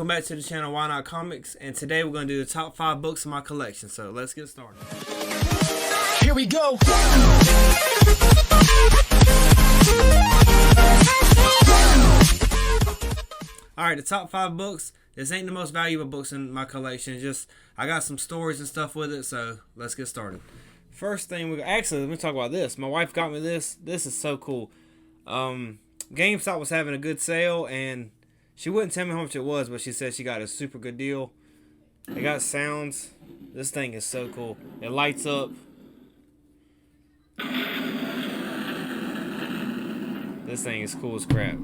Welcome back to the channel Why Not Comics, and today we're going to do the top 5 books in my collection, so let's get started. Here we go. Alright, the top 5 books. This ain't the most valuable books in my collection, just I got some stories and stuff with it, so let's get started. First thing, actually, let me talk about this. My wife got me this. This is so cool. GameStop was having a good sale, and she wouldn't tell me how much it was, but she said she got a super good deal. It got sounds. This thing is so cool. It lights up. This thing is cool as crap.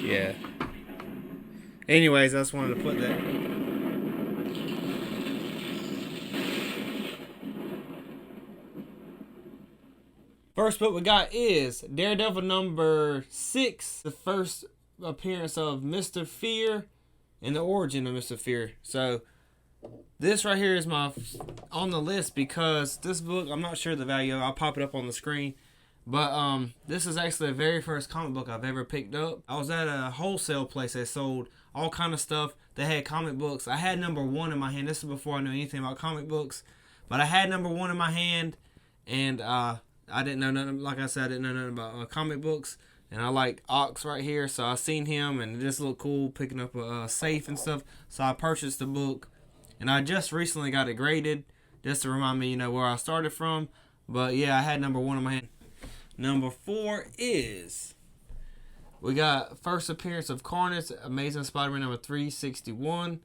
Yeah. Anyways, I just wanted to put that. First book we got is Daredevil number 6, the first appearance of Mr. Fear and the origin of Mr. Fear. So this right here is my on the list because this book, I'm not sure the value. I'll pop it up on the screen. But this is actually the very first comic book I've ever picked up. I was at a wholesale place that sold all kind of stuff. They had comic books. I had number 1 in my hand. This is before I knew anything about comic books. But I had number 1 in my hand, and I didn't know nothing. Like I said, I didn't know nothing about comic books. And I like Ox right here, so I seen him, and it just looked cool picking up a safe and stuff. So I purchased the book, and I just recently got it graded just to remind me, where I started from. But yeah, I had number 1 in my hand. Number 4 is, we got first appearance of Carnage, Amazing Spider-Man number 361.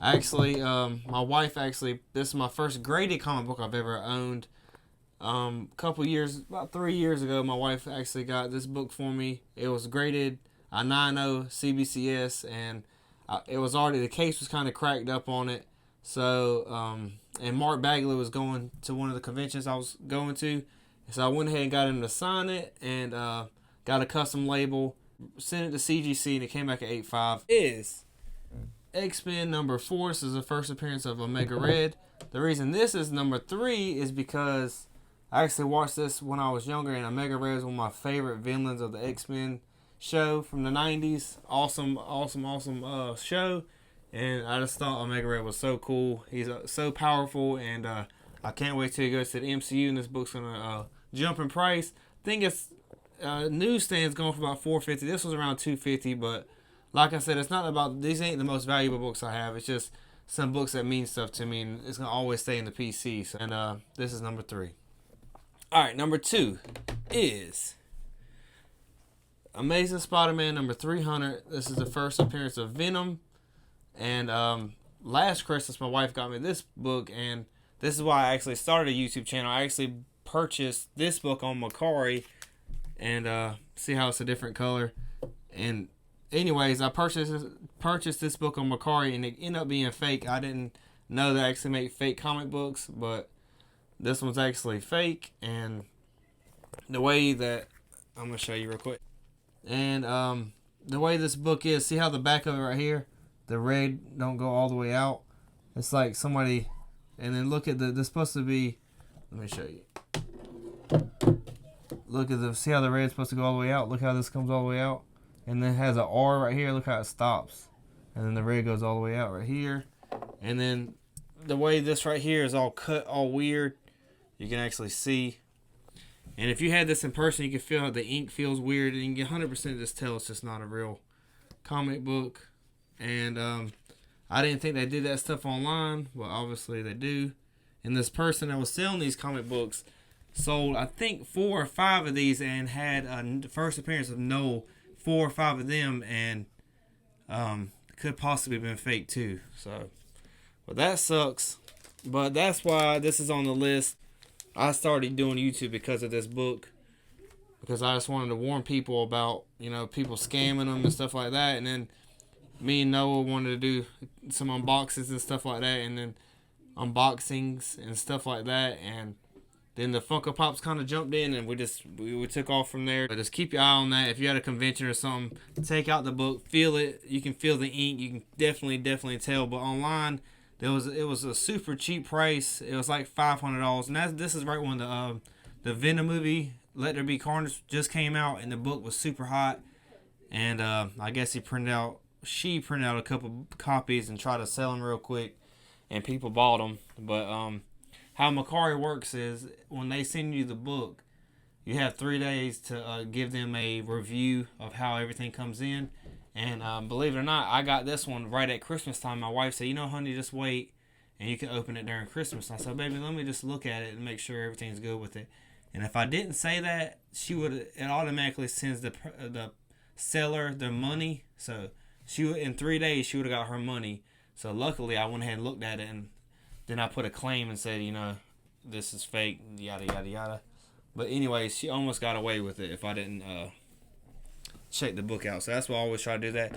Actually, my wife this is my first graded comic book I've ever owned. About 3 years ago, my wife actually got this book for me. It was graded a 9.0 CBCS, and it was already, the case was kind of cracked up on it. So, and Mark Bagley was going to one of the conventions I was going to. So I went ahead and got him to sign it, and got a custom label, sent it to CGC, and it came back at 8.5. Is X-Men number 4. This is the first appearance of Omega Red. The reason this is number 3 is because I actually watched this when I was younger, and Omega Red is one of my favorite villains of the X-Men show from the 90s. Awesome show. And I just thought Omega Red was so cool. He's so powerful, and I can't wait till he goes to the MCU, and this book's going to jump in price. I think it's newsstand's going for about $4.50. This was around $2.50, but like I said, it's not about, these ain't the most valuable books I have. It's just some books that mean stuff to me, and it's going to always stay in the PC. So, and this is number 3. Alright, number 2 is Amazing Spider-Man number 300. This is the first appearance of Venom. And last Christmas, my wife got me this book, and this is why I actually started a YouTube channel. I actually purchased this book on Mercari, and see how it's a different color. And anyways, I purchased this book on Mercari, and it ended up being fake. I didn't know they actually make fake comic books, but this one's actually fake. And the way that, I'm going to show you real quick. And the way this book is, see how the back of it right here, the red don't go all the way out. It's like somebody, and then look at this supposed to be, let me show you. Look at see how the red's supposed to go all the way out. Look how this comes all the way out. And then it has an R right here. Look how it stops. And then the red goes all the way out right here. And then the way this right here is all cut, all weird, you can actually see. And if you had this in person, you can feel how the ink feels weird. And you can 100% just tell it's just not a real comic book. And I didn't think they did that stuff online. Well, obviously they do. And this person that was selling these comic books sold, I think, 4 or 5 of these, and had the first appearance of Noel, 4 or 5 of them, and could possibly have been fake too. So, but that sucks. But that's why this is on the list. I started doing YouTube because of this book, because I just wanted to warn people about, people scamming them and stuff like that. And then me and Noah wanted to do some unboxings and stuff like that, and then unboxings and stuff like that, and then the Funko Pops kind of jumped in, and we took off from there. But just keep your eye on that. If you're at a convention or something, take out the book, feel it. You can feel the ink. You can definitely tell. But online, it was a super cheap price. It was like $500, and this is right when the Venom movie, Let There Be Carnage, just came out, and the book was super hot. and I guess she printed out a couple copies and tried to sell them real quick, and people bought them. But how Macari works is when they send you the book, you have 3 days to give them a review of how everything comes in. And believe it or not, I got this one right at Christmas time. My wife said, honey, just wait, and you can open it during Christmas. I said, baby, let me just look at it and make sure everything's good with it. And if I didn't say that, it automatically sends the seller their money. So in 3 days, she would have got her money. So luckily, I went ahead and looked at it, and then I put a claim and said, this is fake, yada, yada, yada. But anyways, she almost got away with it if I didn't check the book out. So that's why I always try to do that.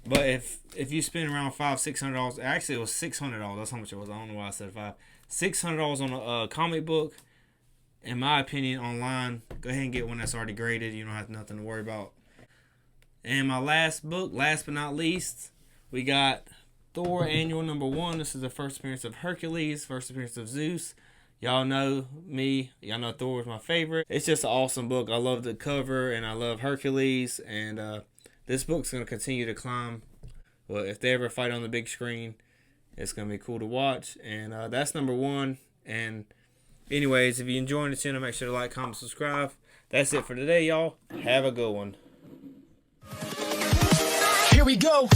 But if you spend around $500-$600, actually it was $600. That's how much it was. I don't know why I said $600 on a comic book. In my opinion, online, go ahead and get one that's already graded. You don't have nothing to worry about. And my last book, last but not least, we got Thor Annual number 1. This is the first appearance of Hercules, first appearance of Zeus. Y'all know me. Y'all know Thor was my favorite. It's just an awesome book. I love the cover, and I love Hercules. And this book's going to continue to climb. Well, if they ever fight on the big screen, it's going to be cool to watch. And that's number 1. And anyways, if you enjoyed the channel, make sure to like, comment, subscribe. That's it for today, y'all. Have a good one. Here we go.